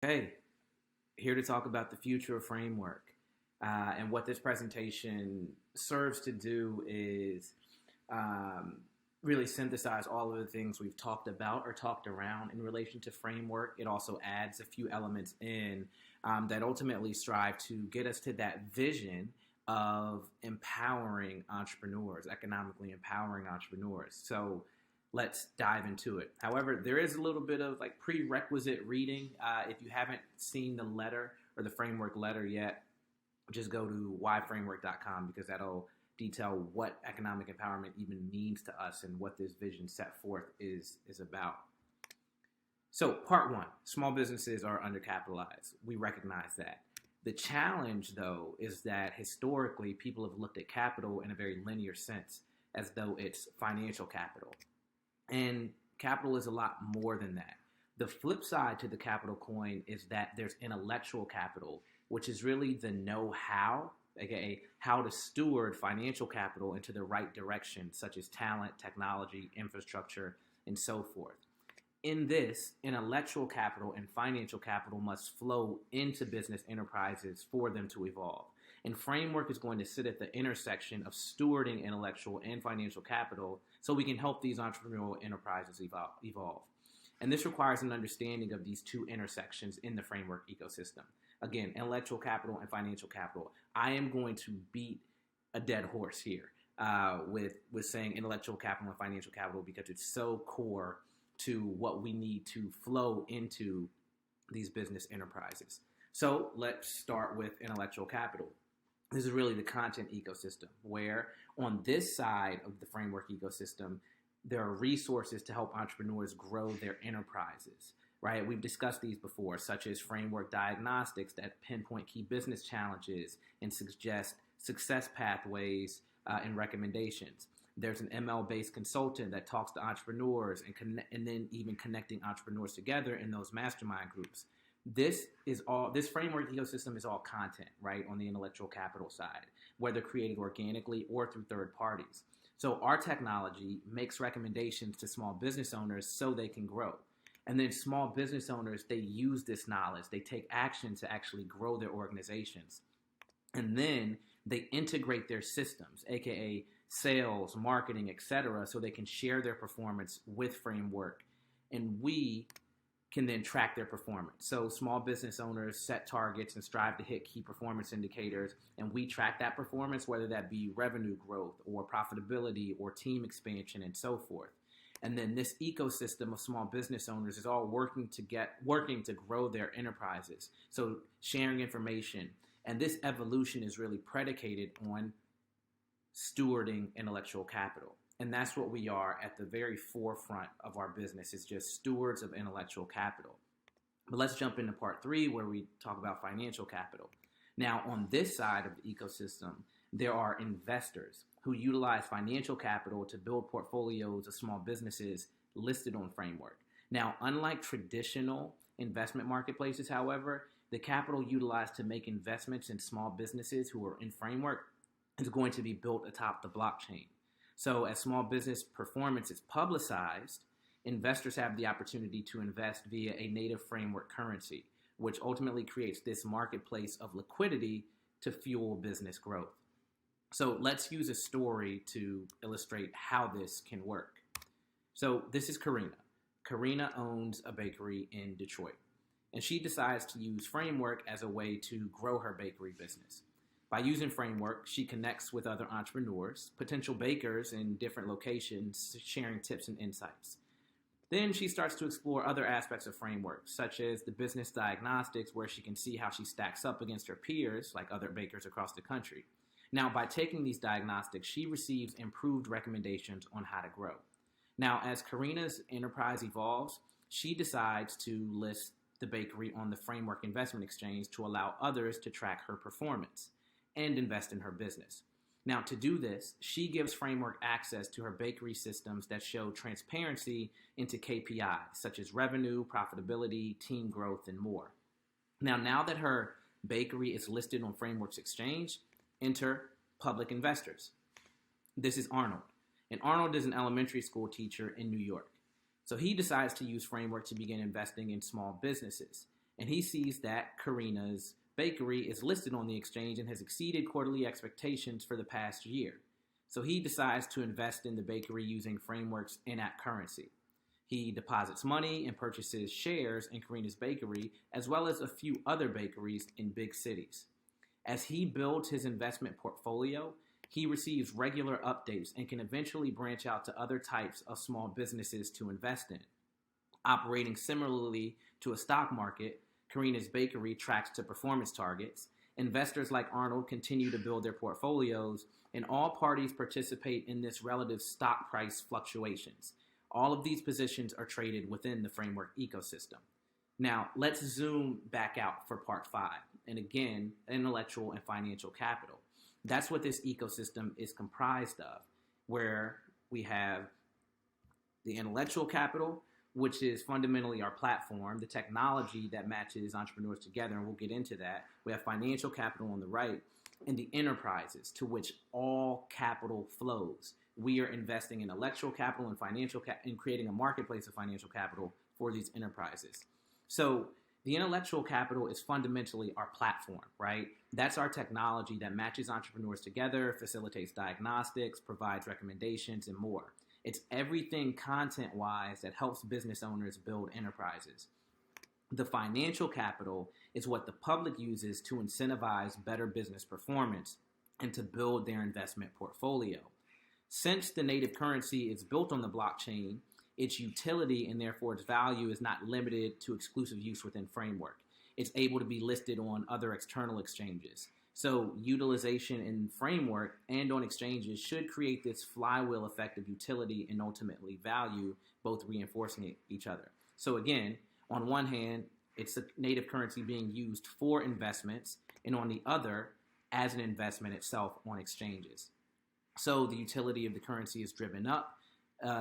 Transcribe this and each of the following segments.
Hey, here to talk about the future of Framework. And what this presentation serves to do is really synthesize all of the things we've talked about or talked around in relation to Framework. It also adds a few elements in that ultimately strive to get us to that vision of empowering entrepreneurs, economically empowering entrepreneurs. So let's dive into it. However, there is a little bit of like prerequisite reading. If you haven't seen the letter or the framework letter yet, just go to whyframework.com because that'll detail what economic empowerment even means to us and what this vision set forth is about. So, part one, small businesses are undercapitalized. We recognize that. The challenge, though, is that historically people have looked at capital in a very linear sense, as though it's financial capital. And capital is a lot more than that. The flip side to the capital coin is that there's intellectual capital, which is really the know-how, aka how to steward financial capital into the right direction, such as talent, technology, infrastructure, and so forth. In this, intellectual capital and financial capital must flow into business enterprises for them to evolve. And Framework is going to sit at the intersection of stewarding intellectual and financial capital so we can help these entrepreneurial enterprises evolve. And this requires an understanding of these two intersections in the Framework ecosystem. Again, intellectual capital and financial capital. I am going to beat a dead horse here with saying intellectual capital and financial capital because it's so core to what we need to flow into these business enterprises. So let's start with intellectual capital. This is really the content ecosystem where on this side of the Framework ecosystem, there are resources to help entrepreneurs grow their enterprises, right? We've discussed these before, such as Framework diagnostics that pinpoint key business challenges and suggest success pathways and recommendations. There's an ML-based consultant that talks to entrepreneurs and then even connecting entrepreneurs together in those mastermind groups. This framework ecosystem is all content, right, on the intellectual capital side, whether created organically or through third parties. So our technology makes recommendations to small business owners so they can grow. And then small business owners, they use this knowledge. They take action to actually grow their organizations. And then they integrate their systems, aka sales, marketing, etc., so they can share their performance with Framework. And we can then track their performance. So small business owners set targets and strive to hit key performance indicators, and we track that performance, whether that be revenue growth or profitability or team expansion and so forth. And then this ecosystem of small business owners is all working to grow their enterprises. So sharing information. And this evolution is really predicated on stewarding intellectual capital. And that's what we are at the very forefront of our business, is just stewards of intellectual capital. But let's jump into part three where we talk about financial capital. Now, on this side of the ecosystem, there are investors who utilize financial capital to build portfolios of small businesses listed on Framework. Now, unlike traditional investment marketplaces, however, the capital utilized to make investments in small businesses who are in Framework is going to be built atop the blockchain. So as small business performance is publicized, investors have the opportunity to invest via a native Framework currency, which ultimately creates this marketplace of liquidity to fuel business growth. So let's use a story to illustrate how this can work. So this is Karina. Karina owns a bakery in Detroit, and she decides to use Framework as a way to grow her bakery business. By using Framework, she connects with other entrepreneurs, potential bakers in different locations, sharing tips and insights. Then she starts to explore other aspects of Framework, such as the business diagnostics, where she can see how she stacks up against her peers, like other bakers across the country. Now, by taking these diagnostics, she receives improved recommendations on how to grow. Now, as Karina's enterprise evolves, she decides to list the bakery on the Framework Investment Exchange to allow others to track her performance and invest in her business. Now, to do this, she gives Framework access to her bakery systems that show transparency into KPIs, such as revenue, profitability, team growth, and more. Now that her bakery is listed on Framework's exchange, enter public investors. This is Arnold. And Arnold is an elementary school teacher in New York. So he decides to use Framework to begin investing in small businesses. and he sees that Karina's bakery is listed on the exchange and has exceeded quarterly expectations for the past year. So he decides to invest in the bakery using Framewrk's in-app currency. He deposits money and purchases shares in Karina's bakery, as well as a few other bakeries in big cities. As he builds his investment portfolio, he receives regular updates and can eventually branch out to other types of small businesses to invest in. Operating similarly to a stock market, Karina's bakery tracks to performance targets. Investors like Arnold continue to build their portfolios, and all parties participate in this relative stock price fluctuations. All of these positions are traded within the Framewrk ecosystem. Now, let's zoom back out for part 5. And again, intellectual and financial capital. That's what this ecosystem is comprised of, where we have the intellectual capital, which is fundamentally our platform, the technology that matches entrepreneurs together, and we'll get into that. We have financial capital on the right, and the enterprises to which all capital flows. We are investing in intellectual capital and financial and creating a marketplace of financial capital for these enterprises. So the intellectual capital is fundamentally our platform, right? That's our technology that matches entrepreneurs together, facilitates diagnostics, provides recommendations, and more. It's everything content-wise that helps business owners build enterprises. The financial capital is what the public uses to incentivize better business performance and to build their investment portfolio. Since the native currency is built on the blockchain, its utility and therefore its value is not limited to exclusive use within Framewrk. It's able to be listed on other external exchanges. So utilization in Framewrk and on exchanges should create this flywheel effect of utility and ultimately value, both reinforcing each other. So again, on one hand, it's a native currency being used for investments, and on the other, as an investment itself on exchanges. So the utility of the currency is driven up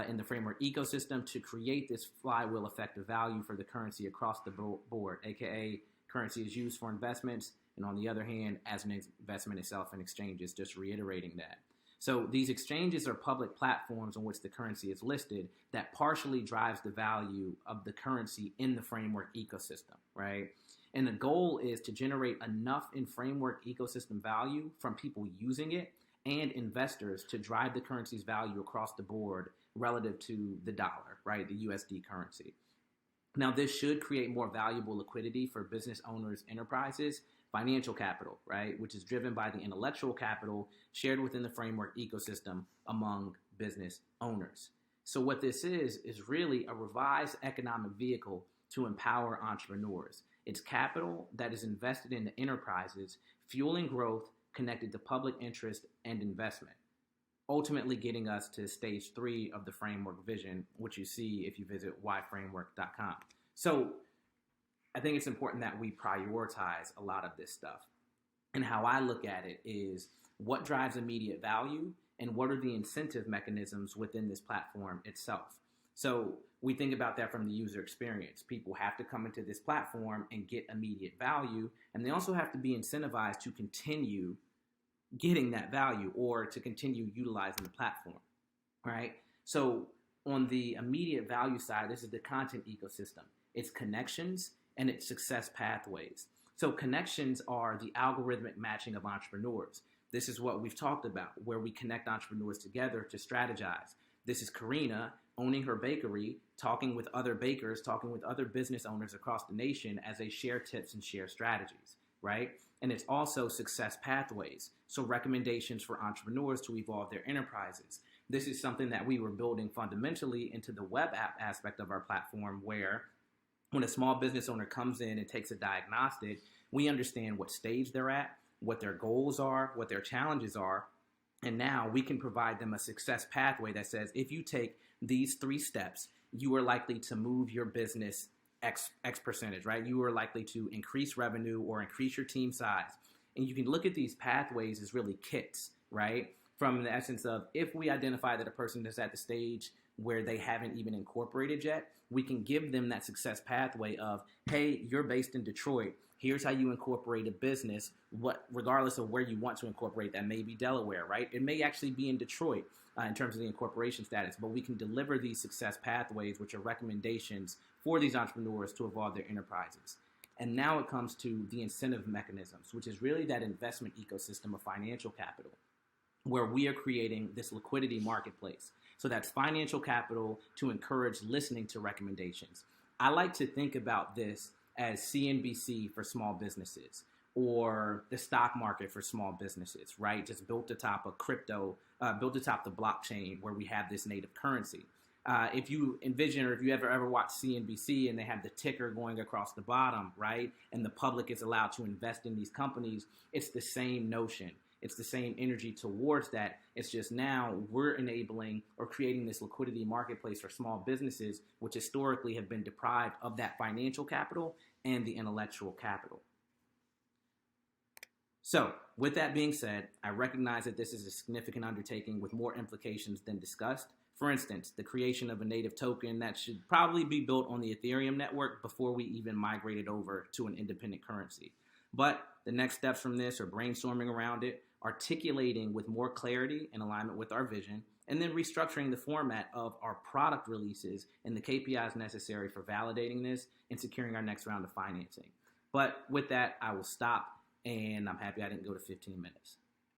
in the Framewrk ecosystem to create this flywheel effect of value for the currency across the board, aka currency is used for investments, and on the other hand, as an investment itself in exchanges, just reiterating that. So these exchanges are public platforms on which the currency is listed that partially drives the value of the currency in the Framewrk ecosystem, right? And the goal is to generate enough in Framewrk ecosystem value from people using it and investors to drive the currency's value across the board relative to the dollar, right? The USD currency. Now, this should create more valuable liquidity for business owners, enterprises, financial capital, right? Which is driven by the intellectual capital shared within the Framewrk ecosystem among business owners. So what this is really a revised economic vehicle to empower entrepreneurs. It's capital that is invested in the enterprises, fueling growth connected to public interest and investment, ultimately getting us to stage 3 of the Framewrk vision, which you see if you visit whyframewrk.com. So I think it's important that we prioritize a lot of this stuff. And how I look at it is what drives immediate value and what are the incentive mechanisms within this platform itself. So we think about that from the user experience. People have to come into this platform and get immediate value, and they also have to be incentivized to continue getting that value or to continue utilizing the platform, right? So on the immediate value side, this is the content ecosystem. It's connections and it's success pathways. So connections are the algorithmic matching of entrepreneurs. This is what we've talked about, where we connect entrepreneurs together to strategize. This is Karina owning her bakery, talking with other bakers, talking with other business owners across the nation as they share tips and share strategies, right? And it's also success pathways, so recommendations for entrepreneurs to evolve their enterprises. This is something that we were building fundamentally into the web app aspect of our platform, where when a small business owner comes in and takes a diagnostic, we understand what stage they're at, what their goals are, what their challenges are, and now we can provide them a success pathway that says, if you take these 3 steps, you are likely to move your business X percentage, right? You are likely to increase revenue or increase your team size. And you can look at these pathways as really kits, right? From the essence of, if we identify that a person is at the stage where they haven't even incorporated yet, we can give them that success pathway of, hey, you're based in Detroit. Here's how you incorporate a business, regardless of where you want to incorporate. That may be Delaware, right? It may actually be in Detroit in terms of the incorporation status, but we can deliver these success pathways, which are recommendations for these entrepreneurs to evolve their enterprises. And now it comes to the incentive mechanisms, which is really that investment ecosystem of financial capital, where we are creating this liquidity marketplace. So that's financial capital to encourage listening to recommendations. I like to think about this as CNBC for small businesses, or the stock market for small businesses, right? Just built atop a crypto, built atop the blockchain where we have this native currency. If you envision, or if you ever watch CNBC and they have the ticker going across the bottom, right? And the public is allowed to invest in these companies, it's the same notion. It's the same energy towards that. It's just now we're enabling or creating this liquidity marketplace for small businesses, which historically have been deprived of that financial capital and the intellectual capital. So, with that being said, I recognize that this is a significant undertaking with more implications than discussed. For instance, the creation of a native token that should probably be built on the Ethereum network before we even migrate it over to an independent currency. But the next steps from this are brainstorming around it, articulating with more clarity and alignment with our vision, and then restructuring the format of our product releases and the KPIs necessary for validating this and securing our next round of financing. But with that, I will stop, and I'm happy I didn't go to 15 minutes.